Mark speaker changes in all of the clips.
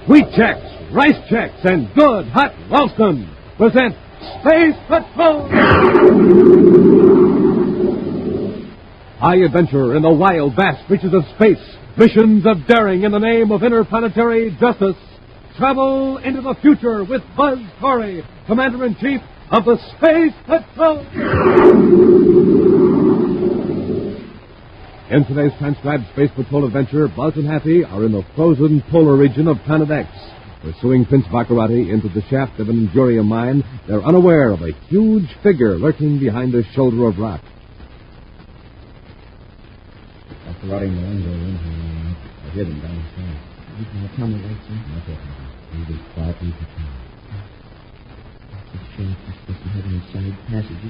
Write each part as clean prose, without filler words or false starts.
Speaker 1: Wheat checks, rice checks, and good hot Ralston present Space Patrol! High adventure in the wild, vast reaches of space. Missions of daring in the name of interplanetary justice. Travel into the future with Buzz Corry, Commander-In-Chief of the Space Patrol. In today's transcribed Space Patrol adventure, Buzz and Happy are in the frozen polar region of Planet X. Pursuing Prince Baccarati into the shaft of an Endurium mine, they're unaware of a huge figure lurking behind a shoulder of rock.
Speaker 2: Baccarati and the Angel are in here. I hid him downstairs. You can tell me right, sir? That's it. He was quietly prepared. The shaft is supposed to have an inside passage.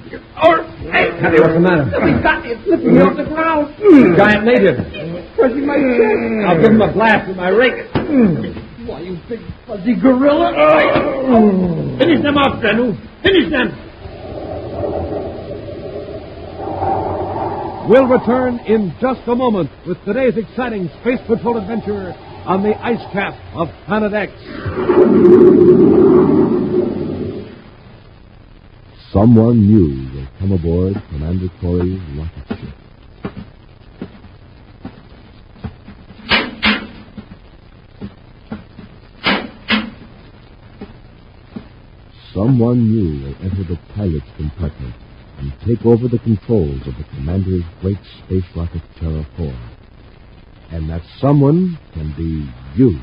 Speaker 1: Hey, Happy, what's the matter?
Speaker 3: He's got me. It's lifting me off the ground.
Speaker 1: Giant native.
Speaker 3: Crushing my chest.
Speaker 1: I'll give him a blast with my rake.
Speaker 3: Why, you big fuzzy gorilla. Finish them off, Grenu. Finish them.
Speaker 1: We'll return in just a moment with today's exciting Space Patrol adventure on the ice cap of Planet X. Someone new will come aboard Commander Corry's rocket ship. Someone new will enter the pilot's compartment and take over the controls of the commander's great space rocket Terra 4. And that someone can be you.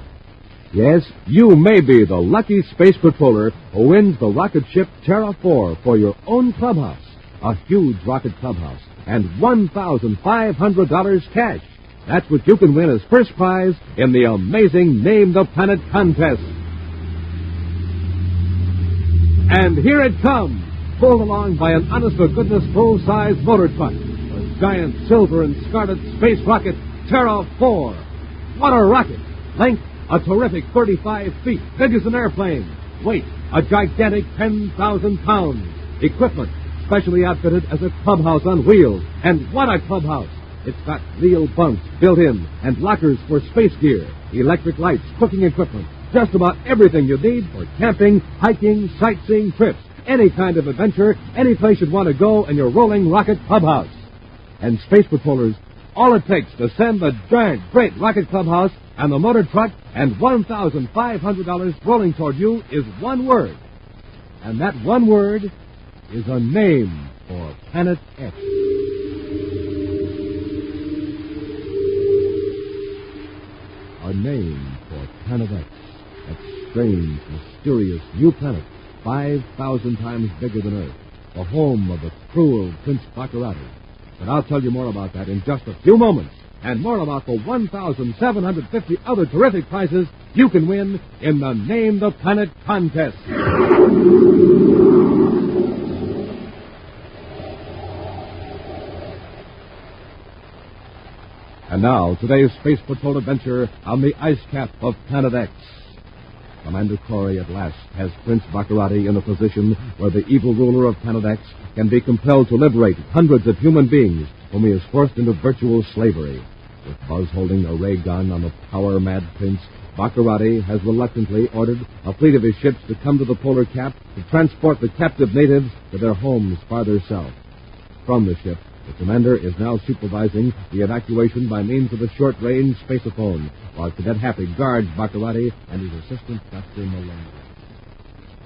Speaker 1: Yes, you may be the lucky space patroller who wins the rocket ship Terra 4 for your own clubhouse. A huge rocket clubhouse and $1,500 cash. That's what you can win as first prize in the amazing Name the Planet contest. And here it comes, pulled along by an honest-to-goodness full-size motor truck. The giant silver and scarlet space rocket Terra 4. What a rocket! Length, a terrific 35 feet, big as an airplane. Weight, a gigantic 10,000 pounds. Equipment, specially outfitted as a clubhouse on wheels. And what a clubhouse! It's got real bunks built in and lockers for space gear, electric lights, cooking equipment, just about everything you need for camping, hiking, sightseeing trips, any kind of adventure, any place you'd want to go in your rolling rocket clubhouse. And Space Patrollers, all it takes to send the giant, great rocket clubhouse and the motor truck and $1,500 rolling toward you is one word. And that one word is a name for Planet X. A name for Planet X. That strange, mysterious new planet, 5,000 times bigger than Earth. The home of the cruel Prince Baccarati. But I'll tell you more about that in just a few moments. And more about the 1,750 other terrific prizes you can win in the Name the Planet contest. And now, today's Space Patrol adventure on the ice cap of Planet X. Commander Corry at last has Prince Baccarati in a position where the evil ruler of Planet X can be compelled to liberate hundreds of human beings whom he has forced into virtual slavery. With Buzz holding a ray gun on the power-mad prince, Baccarati has reluctantly ordered a fleet of his ships to come to the polar cap to transport the captive natives to their homes farther south. From the ship, the commander is now supervising the evacuation by means of a short-range spaceophone, while Cadet Happy guards Baccarati and his assistant, Dr. Malone.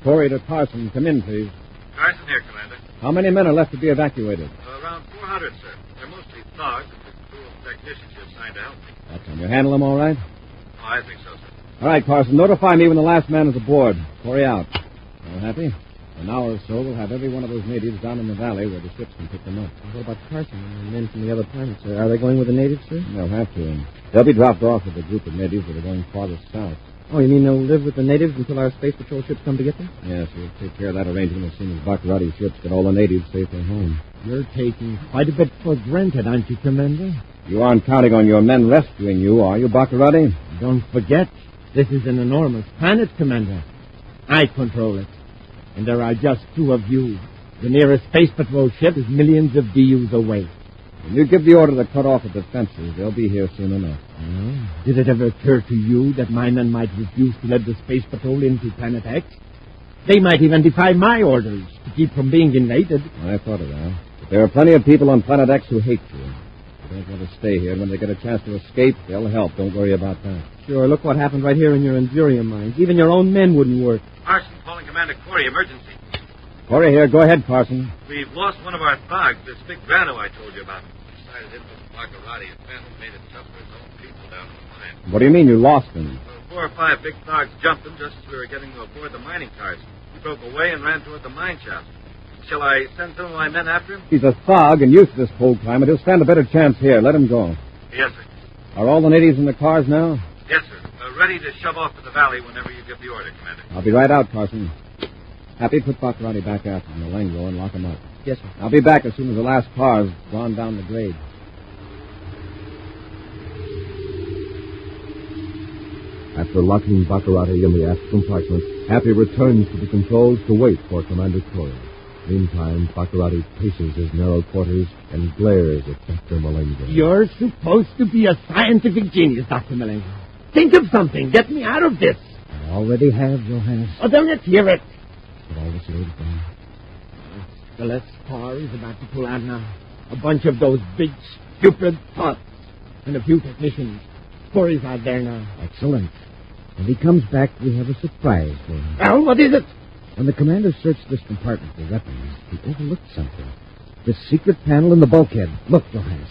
Speaker 2: Corry to Carson. Come in, please.
Speaker 4: Carson here, Commander.
Speaker 2: How many men are left to be evacuated?
Speaker 4: Around 400, sir. They're mostly thugs and the cruel technicians you assigned to help me.
Speaker 2: That's on. You handle them all right?
Speaker 4: Oh, I think so, sir.
Speaker 2: All right, Carson. Notify me when the last man is aboard. Corry out. Well, Happy? In an hour or so, we'll have every one of those natives down in the valley where the ships can pick them up.
Speaker 3: What about Carson and the men from the other planets, sir? Are they going with the natives, sir?
Speaker 2: They'll have to. And they'll be dropped off with a group of natives that are going farthest south.
Speaker 3: Oh, you mean they'll live with the natives until our space patrol ships come to get them?
Speaker 2: Yes, we'll take care of that arrangement as soon as Baccarati's ships get all the natives safely home.
Speaker 3: You're taking quite a bit for granted, aren't you, Commander?
Speaker 2: You aren't counting on your men rescuing you, are you, Baccarati?
Speaker 3: Don't forget, this is an enormous planet, Commander. I control it. And there are just two of you. The nearest space patrol ship is millions of DUs away.
Speaker 2: When you give the order to cut off the defenses, they'll be here soon enough.
Speaker 3: Did it ever occur to you that my men might refuse to let the space patrol into Planet X? They might even defy my orders to keep from being invaded.
Speaker 2: I thought of that. But there are plenty of people on Planet X who hate you. They don't want to stay here. When they get a chance to escape, they'll help. Don't worry about that.
Speaker 3: Sure, look what happened right here in your Endurium mines. Even your own men wouldn't work.
Speaker 4: Carson calling Commander Corry, emergency.
Speaker 2: Corey here. Go ahead, Carson.
Speaker 4: We've lost one of our thugs, this big Grano I told you about. Decided in with Baccarati and Phantom made it tough for his own people down in the mine.
Speaker 2: What do you mean you lost him?
Speaker 4: 4 or 5 big thugs jumped him just as we were getting aboard the mining cars. He broke away and ran toward the mine shaft. Shall I send some of my men after him?
Speaker 2: He's a thug and used to this cold climate. He'll stand a better chance here. Let him go.
Speaker 4: Yes, sir.
Speaker 2: Are all the natives in the cars now?
Speaker 4: Yes, sir. Ready to shove off to the valley whenever you give the order, Commander.
Speaker 2: I'll be right out, Carson. Happy, put Baccarati back after Malengo and lock him up.
Speaker 3: Yes, sir.
Speaker 2: I'll be back as soon as the last car's gone down the grade.
Speaker 1: After locking Baccarati in the aft compartment, Happy returns to the controls to wait for Commander Corry. Meantime, Baccarati paces his narrow quarters and glares at Dr. Malengo.
Speaker 3: You're supposed to be a scientific genius, Dr. Malengo. Think of something. Get me out of this.
Speaker 2: I already have, Johannes.
Speaker 3: Oh, then let's hear it.
Speaker 2: Put all this load down.
Speaker 3: The last car is about to pull out now. A bunch of those big, stupid thoughts. And a few technicians. Corey's out there now.
Speaker 2: Excellent. When he comes back, we have a surprise for him.
Speaker 3: Well, what is it?
Speaker 2: When the commander searched this compartment for weapons, he overlooked something. This secret panel in the bulkhead. Look, Johannes.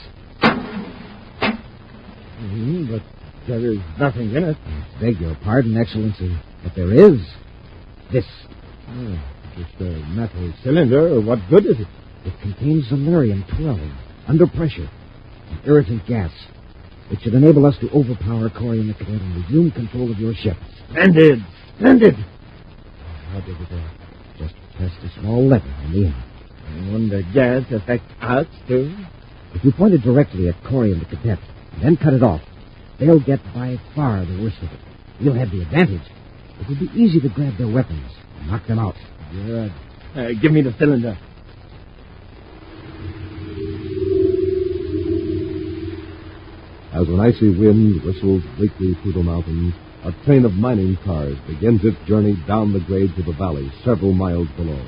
Speaker 3: But there is nothing in it.
Speaker 2: I beg your pardon, Excellency, but there is. This.
Speaker 3: Just a metal cylinder. What good is it?
Speaker 2: It contains Zolarium-12, under pressure, an irritant gas. It should enable us to overpower Corry and the cadet and resume control of your ship.
Speaker 3: Splendid! Splendid!
Speaker 2: How did it work? Just pressed a small lever on the end.
Speaker 3: I wonder gas affects us, too?
Speaker 2: If you point it directly at Corry and the cadet, and then cut it off, they'll get by far the worst of it. We'll have the advantage. It will be easy to grab their weapons and knock them out.
Speaker 3: Good. Give me the cylinder.
Speaker 1: As an icy wind whistles bleakly through the mountains, a train of mining cars begins its journey down the grade to the valley several miles below.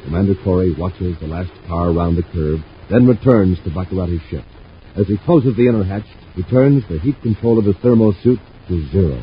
Speaker 1: Commander Corry watches the last car round the curve, then returns to Baccarati's ship. As he closes the inner hatch, he turns the heat control of his thermo suit to 0.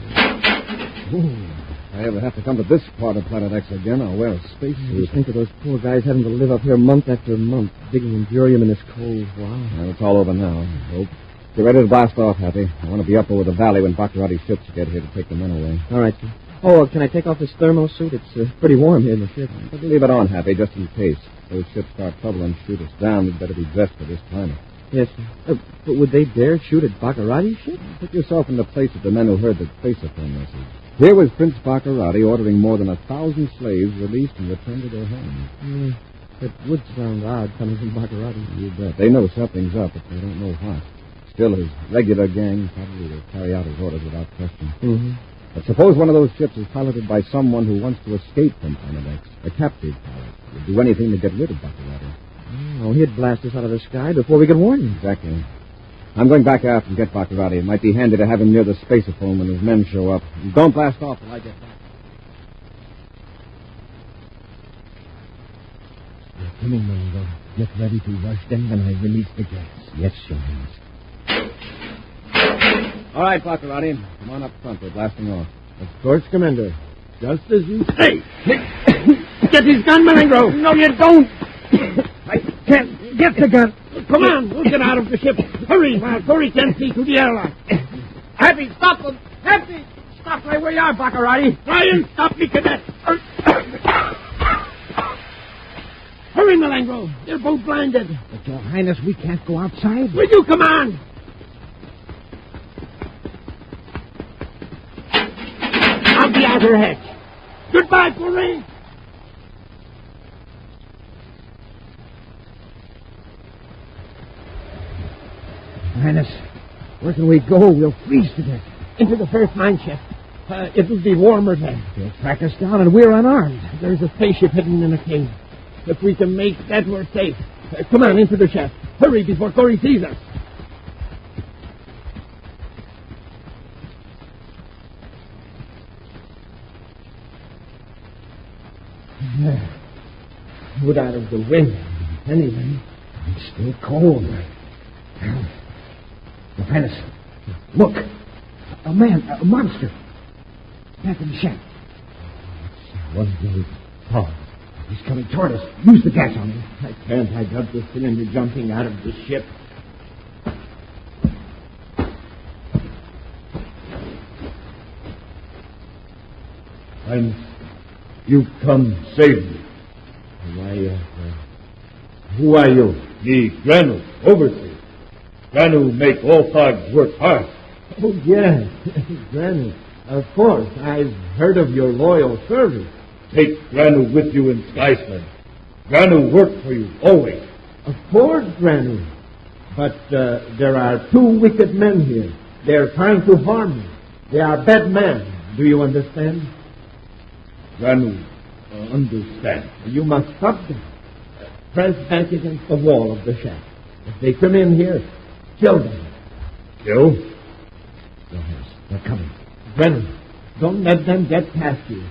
Speaker 2: If I ever have to come to this part of Planet X again, I'll wear a space suit.
Speaker 3: Just think of those poor guys having to live up here month after month, digging Endurium in this cold. Wow.
Speaker 2: Well, it's all over now, I hope. Get ready to blast off, Happy. I want to be up over the valley when Baccarati's ships get here to take the men away.
Speaker 3: All right, sir. Oh, can I take off this thermo suit? It's pretty warm here in the ship.
Speaker 2: But leave it on, Happy, just in case. Those ships start trouble and shoot us down, we'd better be dressed for this climate.
Speaker 3: Yes, sir. But would they dare shoot at Baccarati's ship?
Speaker 2: Put yourself in the place of the men who heard the spacer-phone message. Here was Prince Baccarati ordering more than 1,000 slaves released and returned to their homes.
Speaker 3: It would sound odd coming from Baccarati.
Speaker 2: You bet. They know something's up, but they don't know what. Still, his regular gang probably will carry out his orders without question.
Speaker 3: Mm-hmm.
Speaker 2: But suppose one of those ships is piloted by someone who wants to escape from Planet X, a captive pilot. Would do anything to get rid of Baccarati.
Speaker 3: Oh, he'd blast us out of the sky before we could warn him.
Speaker 2: Exactly. I'm going back aft and get Baccarati. It might be handy to have him near the spacer-phone when his men show up. Don't blast off till I get back.
Speaker 3: They're coming, Malengo. Get ready to rush them when I release the gas.
Speaker 2: Yes, Johannes. All right, Baccarati. Come on up front. We're blasting off.
Speaker 3: Of course, Commander. Just as you say. Get his gun, Malengo. No, you don't. I can't get the gun. Come on, we'll get out of the ship. Hurry, while Corry can't see to the airlock. Happy, stop them. Happy, stop right where you are, Baccarati. Try and stop me, cadet. Hurry, Malengo. They're both blinded.
Speaker 2: But, Your Highness, we can't go outside.
Speaker 3: Will you come on? I'll be out her hatch. Goodbye, Corry.
Speaker 2: Highness, where can we go? We'll freeze to death.
Speaker 3: Into the first mine shaft. It'll be warmer then.
Speaker 2: They'll track us down and we're unarmed.
Speaker 3: There's a spaceship hidden in a cave. If we can make that, we're safe. Come on, into the shaft. Hurry before Corry sees us. Put out of the wind. Anyway,
Speaker 2: It's still cold. Apprentice, look. A man, a monster. Back in the shack. It's one really tall. He's coming toward us. Use the gas on him.
Speaker 3: I can't. I got the cylinder jumping out of the ship.
Speaker 1: And you come save me.
Speaker 3: Who are you?
Speaker 1: The Granu, overseer. Granu make all thugs work hard.
Speaker 3: Oh, yes. Granny. Of course. I've heard of your loyal service.
Speaker 1: Take Granu with you in Skyland. Granu work for you, always.
Speaker 3: Of course, Granny. But there are two wicked men here. They're trying to harm me. They are bad men. Do you understand?
Speaker 1: Granu, understand.
Speaker 3: You must stop them. Press back against the wall of the shack. If they come in here, kill them.
Speaker 1: Kill?
Speaker 2: Go ahead. They're coming.
Speaker 3: Granny, don't let them get past you.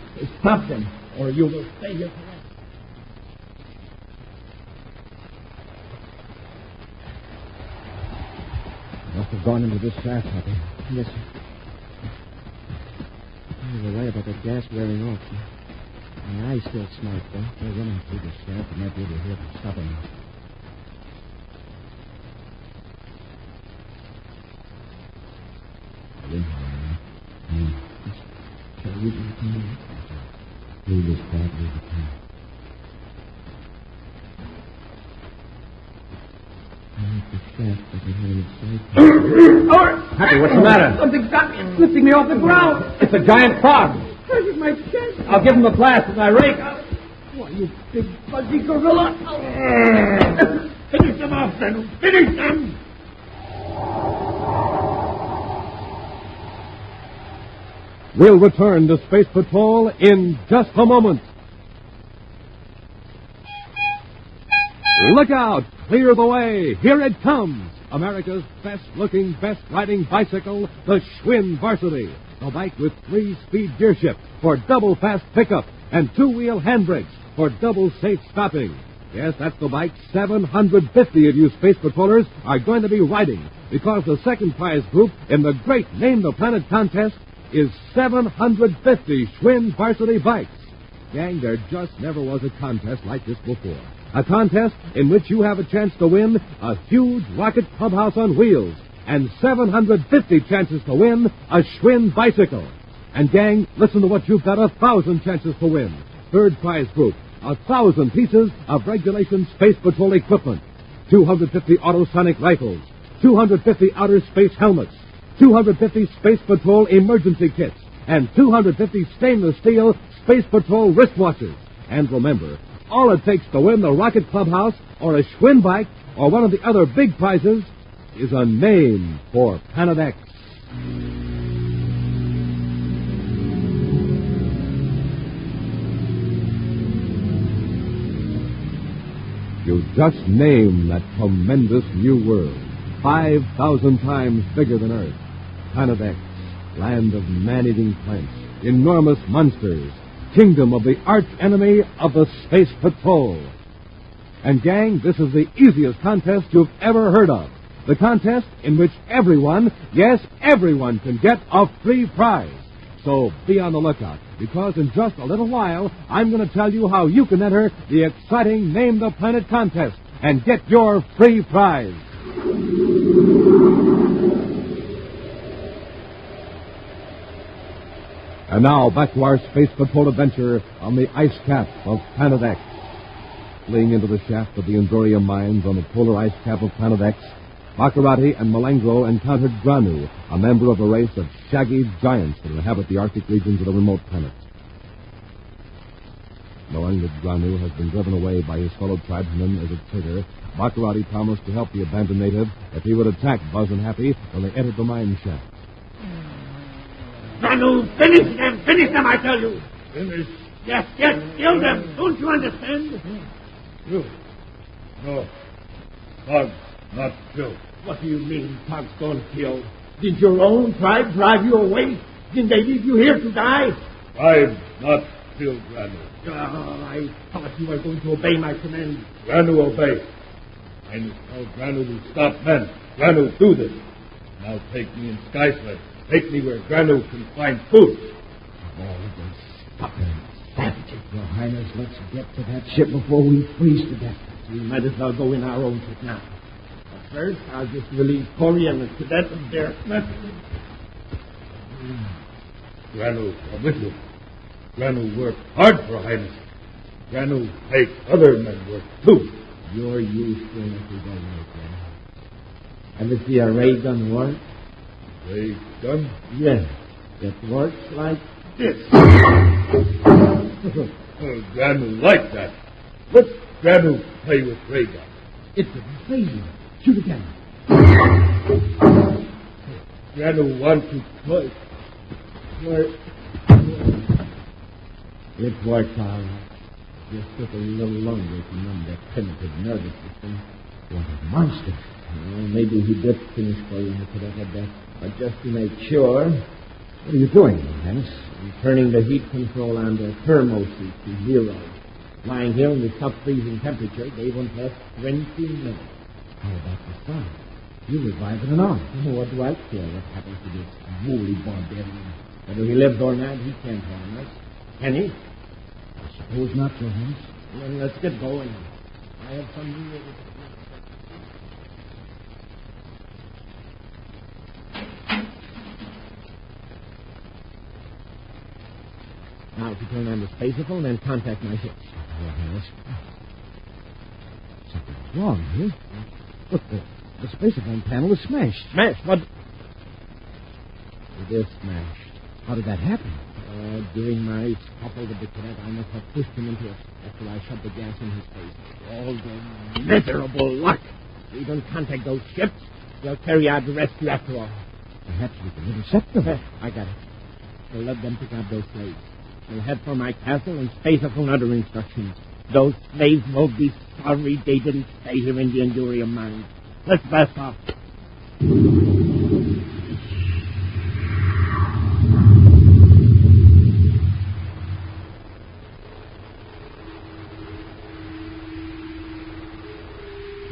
Speaker 3: Stop them, or you will stay here forever.
Speaker 2: Must have gone into this shaft, Happy. Yes, sir. You were right about that gas wearing off, sir. My eyes still smart, though. They're running through the shaft and might be able to hear them stopping us. In here, shall we do the time? Leave this quietly as we can. I like the shaft that we have inside.
Speaker 1: Happy, what's the matter?
Speaker 3: Something's got me. It's lifting me off the ground.
Speaker 1: It's a giant frog.
Speaker 3: Where's my chest?
Speaker 1: I'll give him a blast with my rake.
Speaker 3: Why, you big fuzzy gorilla. Finish them off, then. Finish them.
Speaker 1: We'll return to Space Patrol in just a moment. Look out! Clear the way! Here it comes! America's best-looking, best-riding bicycle, the Schwinn Varsity. A bike with 3-speed gear shift for double-fast pickup and 2-wheel handbrakes for double-safe stopping. Yes, that's the bike 750 of you Space Patrollers are going to be riding, because the second prize group in the great Name the Planet contest is 750 Schwinn Varsity bikes. Gang, there just never was a contest like this before. A contest in which you have a chance to win a huge rocket clubhouse on wheels and 750 chances to win a Schwinn bicycle. And gang, listen to what you've got 1,000 chances to win. Third prize group, 1,000 pieces of regulation Space Patrol equipment, 250 autosonic rifles, 250 outer space helmets, 250 Space Patrol emergency kits, and 250 stainless steel Space Patrol wristwatches. And remember, all it takes to win the Rocket Clubhouse or a Schwinn bike or one of the other big prizes is a name for Planet X. You just name that tremendous new world, 5,000 times bigger than Earth. Planet X, land of man-eating plants, enormous monsters, kingdom of the arch-enemy of the Space Patrol. And gang, this is the easiest contest you've ever heard of. The contest in which everyone, yes, everyone can get a free prize. So be on the lookout, because in just a little while, I'm going to tell you how you can enter the exciting Name the Planet contest and get your free prize. And now, back to our Space Patrol adventure on the ice cap of Planet X. Fleeing into the shaft of the Enduria mines on the polar ice cap of Planet X, Baccarati and Malengro encountered Granu, a member of a race of shaggy giants that inhabit the Arctic regions of the remote planet. Knowing that Granu has been driven away by his fellow tribesmen as a traitor, Baccarati promised to help the abandoned native if he would attack Buzz and Happy when they entered the mine shaft.
Speaker 3: Granu, finish them, I tell you. Finish? Yes, kill them. Don't you understand?
Speaker 1: No,
Speaker 3: Bugs not killed. What do you mean, Bugs gone killed? Did your own tribe drive you away? Did they leave you here to die?
Speaker 5: Tribe not killed Granu.
Speaker 3: I thought you were going to obey my command.
Speaker 5: Granu obey. I know how Granu will stop men. Granu do this. Now take me in Sky Sled. Take me where Granu can find food.
Speaker 2: All those fucking savages, Your Highness. Let's get to that ship before we freeze to death.
Speaker 3: We might as well go in our own ship now. But first, I'll just relieve Corry and the cadet of their weapons.
Speaker 5: Granu, I'm with you. Granu work hard for Highness. Granu make other men work too.
Speaker 2: You're used to it if you don't make it. Ever see a ray gun work?
Speaker 5: Ray gun?
Speaker 2: Yes. It works like
Speaker 5: this. Granu like that. Let Granu play with ray gun.
Speaker 2: It's a phasing. Shoot again.
Speaker 5: Granu want to play.
Speaker 2: It worked all right. Just took a little longer to numb that primitive nervous system. What a monster. Well, maybe he did finish playing the cadet at that. But just to make sure, what are you doing, Your Highness? I'm turning the heat control on the thermo suit to 0. Lying here in the sub-freezing temperature, they won't last 20 minutes. How about the sun? You revive it and all. What do I care what happens to this woolly barbarian? Whether he lives or not, he can't harm us. Can he? I suppose not, Your Highness. Then let's get going. I have some new... Now, if you turn on the spaceophone and contact my ship. Your Highness. Something's wrong here. Look, the spaceophone panel is smashed. Smashed? What? It is smashed. How did that happen? During my scuffle with the cadet, I must have pushed him into it after I shoved the gas in his face. All the miserable luck. We don't contact those ships. They'll carry out the rescue after all. Perhaps we can intercept them. I got it. We'll let them pick up those slaves. We'll head for my castle and spaceophone other instructions. Those slaves will be sorry they didn't stay here in the Endurium mine. Let's blast off.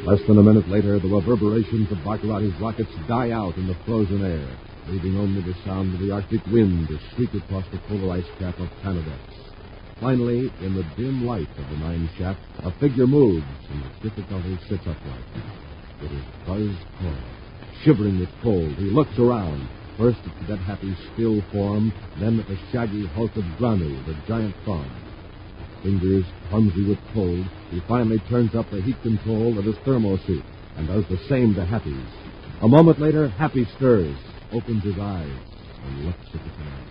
Speaker 1: Less than a minute later, the reverberations of Baccarati's rockets die out in the frozen air, leaving only the sound of the Arctic wind to shriek across the polar ice cap of Canada. Finally, in the dim light of the mine shaft, a figure moves and with difficulty sits upright. It is Buzz Corry. Shivering with cold, he looks around, first at Cadet Happy's still form, then at the shaggy hulk of Granu, the giant fawn. Fingers clumsy with cold, he finally turns up the heat control of his thermo suit and does the same to Happy's. A moment later, Happy stirs, opens his eyes, and looks at the command.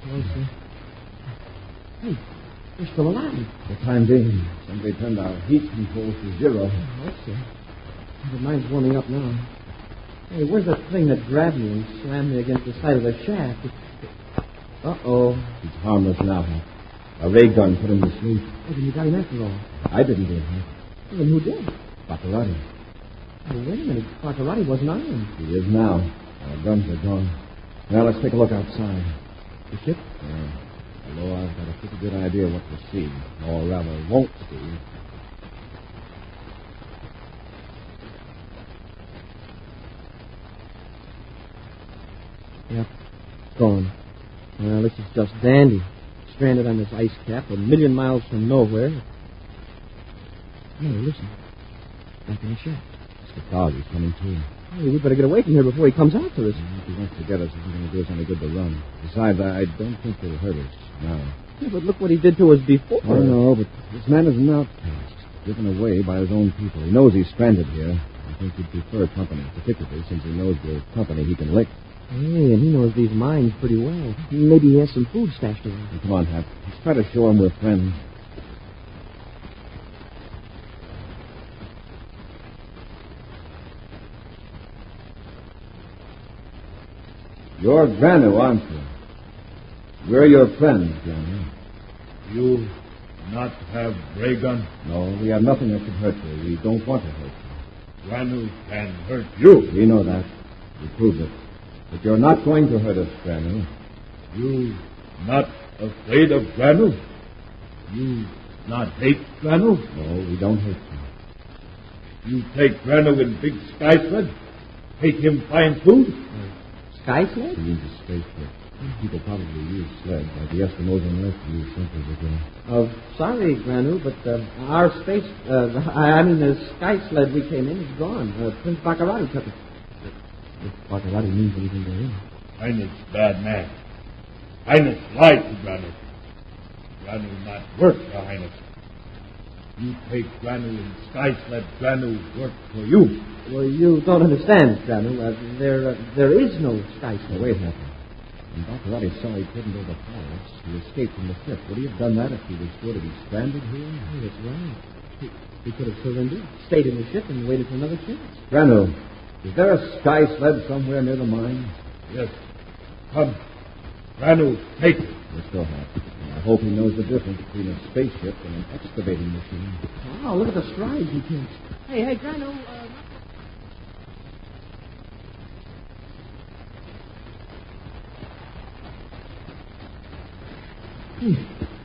Speaker 2: Closer. Hey, we're still alive. For the time being, somebody turned our heat controls to 0. Oh, that's it. The mine's warming up now. Hey, where's that thing that grabbed me and slammed me against the side of the shaft? Uh-oh. He's harmless now. A ray gun put him to sleep. Oh, then you got him after all. I didn't get him. Well, then who did? Baccarati. Oh, wait a minute. Baccarati wasn't on him. He is now. Our guns are gone. Now, let's take a look outside. The ship? Yeah. Although I've got a pretty good idea what to see. Or rather, won't see. Yep. Gone. Well, this is just dandy. Stranded on this ice cap a million miles from nowhere. Hey, listen. Back in the shaft. It's the fog. He's coming too. Hey, we better get away from here before he comes after us. If he wants to get us, it isn't going to do us any good to run. Besides, I don't think he'll hurt us now. Yeah, but look what he did to us before. I know, but this man is an outcast, driven away by his own people. He knows he's stranded here. I think he'd prefer company, particularly since he knows the company he can lick. Hey, and he knows these mines pretty well. Maybe he has some food stashed away. Come on, Hap. Let's try to show him we're friends. You're Granu, aren't you? We're your friends, Granu.
Speaker 5: You not have ray gun?
Speaker 2: No, we have nothing that could hurt you. We don't want to hurt you.
Speaker 5: Granu can hurt you.
Speaker 2: We know that. We proved it. But you're not going to hurt us, Granu.
Speaker 5: You not afraid of Granu? You not hate Granu?
Speaker 2: No, we don't hate you.
Speaker 5: You take Granu in big sky sled? Take him find food?
Speaker 6: Sky sled?
Speaker 2: We use a spaceship. People probably use sleds, like the Eskimos on Earth used centuries ago.
Speaker 6: Oh, sorry, Granu, but our space, the sky sled we came in is gone. Prince Baccarati took it.
Speaker 2: If Baccarati means anything to him.
Speaker 5: Highness bad man. Highness lied to Granu. Granu not work for Highness. You take Granu in sky sled, Granu work for you.
Speaker 6: Well, you don't understand, Granu. There is no sky sled.
Speaker 2: Wait a minute. When Baccarati saw he couldn't overpower us, he escaped from the ship. Would he have done that if he was sure to be stranded here?
Speaker 6: Oh, that's right. He could have surrendered, stayed in the ship, and waited for another chance.
Speaker 2: Granu, is there a sky sled somewhere near the mine?
Speaker 5: Yes. Come. Granu, take it.
Speaker 2: We're still happy. I hope he knows the difference between a spaceship and an excavating machine.
Speaker 6: Wow, look at the strides he takes. Hey, Granu,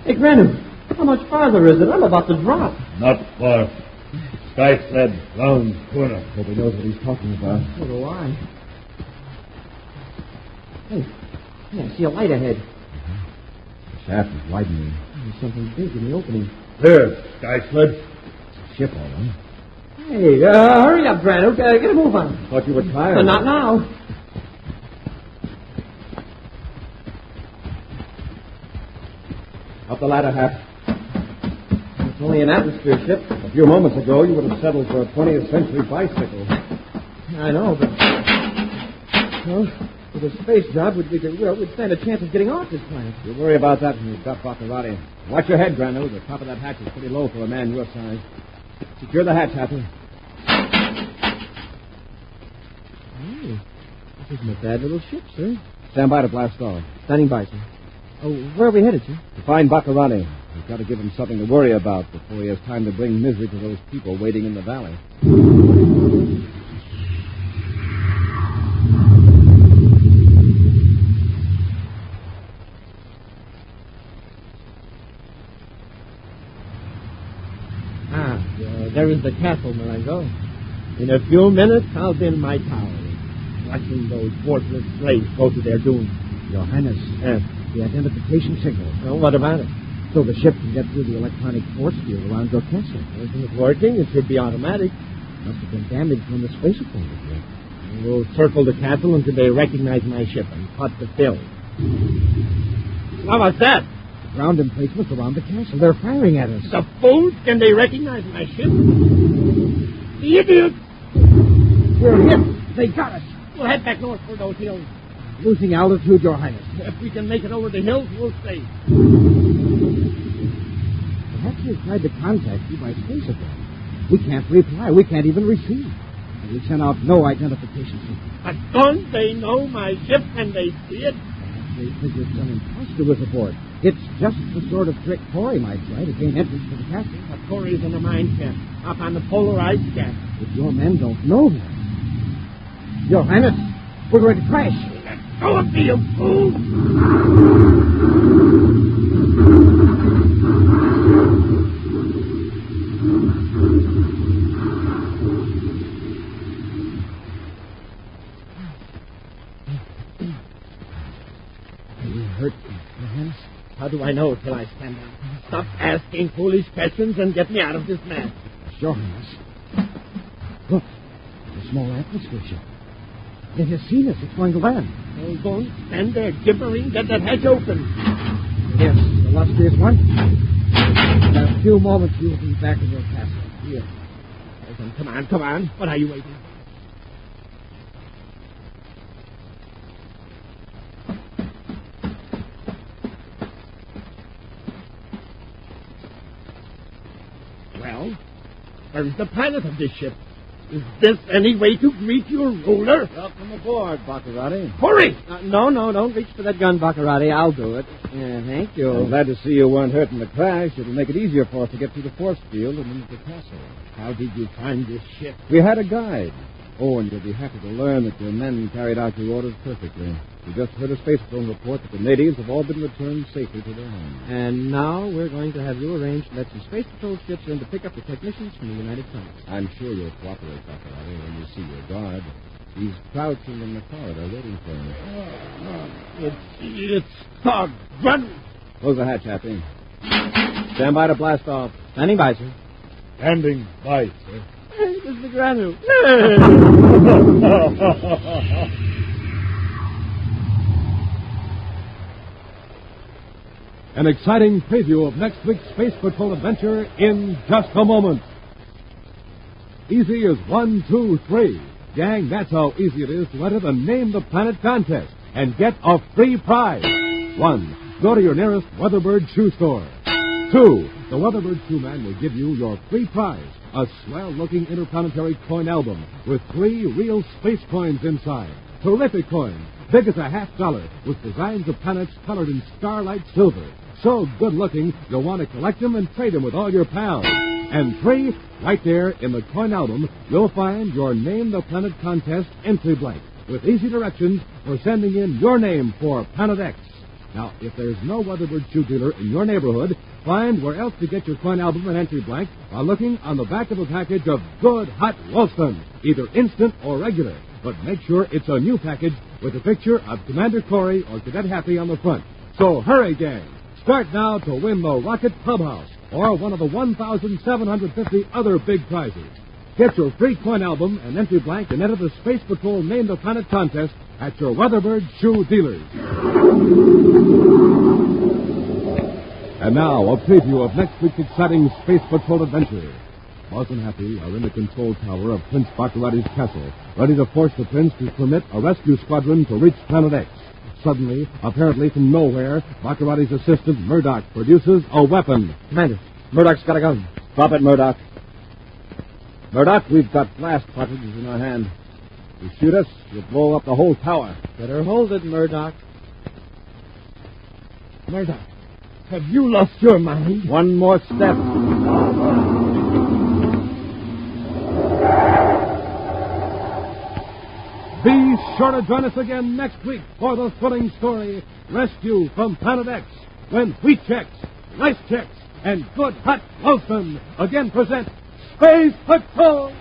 Speaker 6: Hey, Granu, how much farther is it? I'm about to drop.
Speaker 5: Not far. Sky sled round corner.
Speaker 2: Hope he knows what he's talking about.
Speaker 6: So do I. Hey, I see a light ahead.
Speaker 2: The shaft is widening.
Speaker 6: There's something big in the opening.
Speaker 5: There, sky sled.
Speaker 2: It's a ship, all right.
Speaker 6: Hey, hurry up, Granu. Get a move on.
Speaker 2: I thought you were tired.
Speaker 6: Not now.
Speaker 2: Up the ladder, Hap.
Speaker 6: It's only an atmosphere ship.
Speaker 2: A few moments ago, you would have settled for a 20th century bicycle.
Speaker 6: I know, but... Well, with a space job, we'd stand a chance of getting off this planet.
Speaker 2: You worry about that when you've got Baccarati. Watch your head, Granu. The top of that hatch is pretty low for a man your size. Secure the hatch, Happy.
Speaker 6: Hey, this isn't a bad little ship, sir.
Speaker 2: Stand by to blast off.
Speaker 6: Standing by, sir. Oh, where are we headed, sir?
Speaker 2: To find Baccarati. We've got to give him something to worry about before he has time to bring misery to those people waiting in the valley.
Speaker 6: There is the castle, Marengo. In a few minutes, I'll be in my tower, watching those worthless slaves go to their doom.
Speaker 2: Your Highness, the identification signal.
Speaker 6: Well, what about it?
Speaker 2: So the ship can get through the electronic force field around your castle.
Speaker 6: Isn't it working? It should be automatic.
Speaker 2: Must have been damaged when the space opponent did.
Speaker 6: We'll circle the castle until they recognize my ship and cut the fill. How about that?
Speaker 2: Ground emplacements around the castle. They're firing at us.
Speaker 6: The fools! Can they recognize my ship? The idiots!
Speaker 2: We're hit. They got us.
Speaker 6: We'll head back north for those hills.
Speaker 2: Losing altitude, Your Highness.
Speaker 6: If we can make it over the hills, we'll stay.
Speaker 2: Perhaps they've tried to contact you by space again. We can't reply. We can't even receive. And we sent out no identification signal.
Speaker 6: But don't they know my ship and they see it?
Speaker 2: They figured some imposter was aboard. It's just the sort of trick Corry might try to gain entrance to the castle.
Speaker 6: But Corry's in the mine camp, up on the polar ice cap.
Speaker 2: But your men don't know that. Your Highness, we're going to crash.
Speaker 6: Go up to you, fool!
Speaker 2: Are you hurt, Your Highness?
Speaker 6: How do I know till I stand up? Stop asking foolish questions and get me out of this mess.
Speaker 2: Your Highness. Look, a small atmosphere ship. It has seen us. It's going to land.
Speaker 6: Oh, don't stand there gibbering. Get that hatch open.
Speaker 2: Yes, the illustrious one. In a few moments, you will be back in your castle.
Speaker 6: Here. Listen, come on. What are you waiting for? Well, where's the pilot of this ship?
Speaker 3: Is this any way to greet your ruler?
Speaker 2: Welcome aboard, Baccarati.
Speaker 3: Hurry!
Speaker 6: No, don't reach for that gun, Baccarati. I'll do it. Yeah, thank you.
Speaker 2: I'm glad to see you weren't hurt in the crash. It'll make it easier for us to get through the force field and into the castle.
Speaker 3: How did you find this ship?
Speaker 2: We had a guide. Oh, and you'll be happy to learn that your men carried out your orders perfectly. We just heard a space patrol report that the natives have all been returned safely to their homes.
Speaker 6: And now we're going to have you arrange to let some Space Patrol ships in to pick up the technicians from the United Planets.
Speaker 2: I'm sure you'll cooperate, Baccarati, when you see your guard. He's crouching in the corridor waiting for you.
Speaker 3: It's Todd Grunt.
Speaker 2: Close the hatch, Happy. Stand by to blast off.
Speaker 6: Standing by, sir.
Speaker 5: Standing by, sir.
Speaker 6: Mr. Granu.
Speaker 1: An exciting preview of next week's Space Patrol adventure in just a moment. Easy as 1, 2, 3. Gang, that's how easy it is to enter the Name the Planet contest and get a free prize. 1. Go to your nearest Weatherbird shoe store. 2. The Weatherbird shoe man will give you your free prize, a swell-looking interplanetary coin album with 3 real space coins inside. Terrific coins, big as a $50, with designs of planets colored in starlight silver. So good-looking, you'll want to collect them and trade them with all your pals. And 3, right there in the coin album, you'll find your Name the Planet contest entry blank with easy directions for sending in your name for Planet X. Now, if there's no Weatherbird shoe dealer in your neighborhood, find where else to get your coin album and entry blank by looking on the back of a package of good hot Ralston, either instant or regular. But make sure it's a new package with a picture of Commander Corry or Cadet Happy on the front. So hurry, gang. Start now to win the Rocket Clubhouse or one of the 1,750 other big prizes. Get your free coin album and entry blank and enter the Space Patrol Name the Planet contest at your Weatherbird shoe dealers. And now, a preview of next week's exciting Space Patrol adventure. Buzz and Happy are in the control tower of Prince Baccarati's castle, ready to force the prince to permit a rescue squadron to reach Planet X. Suddenly, apparently from nowhere, Baccarati's assistant, Murdoch, produces a weapon.
Speaker 6: Commander, Murdoch's got a gun.
Speaker 2: Drop it, Murdoch. Murdoch, we've got blast cartridges in our hand. If you shoot us, you'll blow up the whole tower.
Speaker 6: Better hold it, Murdoch.
Speaker 3: Murdoch, have you lost your mind?
Speaker 2: One more step.
Speaker 1: Be sure to join us again next week for the thrilling story, Rescue from Planet X, when Wheat Chex, Rice Chex, and Good Hot Ralston again present Space Patrol!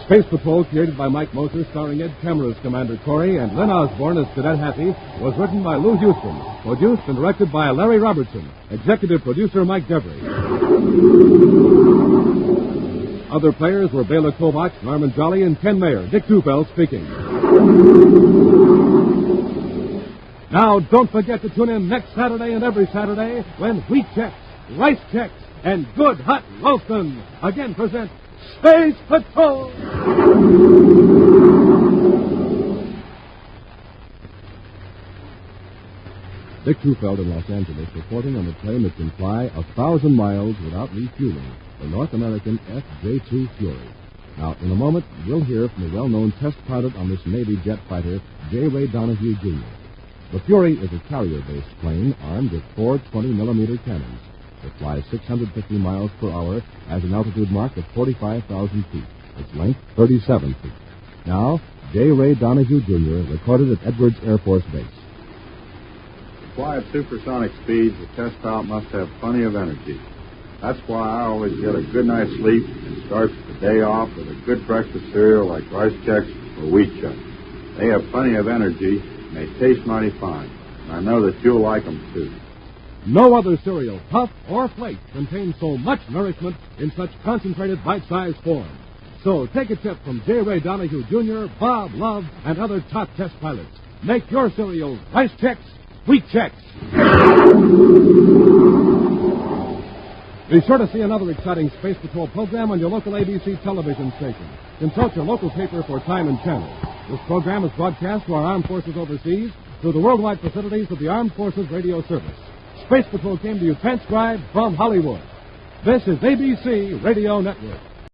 Speaker 1: Space Patrol, created by Mike Moser, starring Ed Kemmer as Commander Corry and Lynn Osborne as Cadet Happy, was written by Lou Houston, produced and directed by Larry Robertson, executive producer Mike Devery. Other players were Bela Kovacs, Norman Jolly, and Ken Mayer. Dick Dufeld speaking. Now, don't forget to tune in next Saturday and every Saturday when Wheat Chex, Rice Chex, and Good Hot Ralston again present Space Patrol! Dick Dufeld in Los Angeles reporting on the plane that can fly 1,000 miles without refueling, the North American FJ-2 Fury. Now, in a moment, we'll hear from the well-known test pilot on this Navy jet fighter, J. Ray Donahue, Jr. The Fury is a carrier-based plane armed with 4 20-millimeter cannons. It flies 650 miles per hour, has an altitude mark of 45,000 feet. Its length, 37 feet. Now, J. Ray Donahue, Jr., recorded at Edwards Air Force Base.
Speaker 7: To fly at supersonic speeds, the test pilot must have plenty of energy. That's why I always get a good night's sleep and start the day off with a good breakfast cereal like Rice Chex or Wheat Chex. They have plenty of energy, and they taste mighty fine. And I know that you'll like them, too.
Speaker 1: No other cereal, puff or flake, contains so much nourishment in such concentrated bite-sized form. So take a tip from J. Ray Donahue, Jr., Bob Love, and other top test pilots. Make your cereals Rice Chex, Wheat Chex. Be sure to see another exciting Space Patrol program on your local ABC television station. Consult your local paper for time and channel. This program is broadcast to our armed forces overseas through the worldwide facilities of the Armed Forces Radio Service. Space Patrol came to you transcribed from Hollywood. This is ABC Radio Network.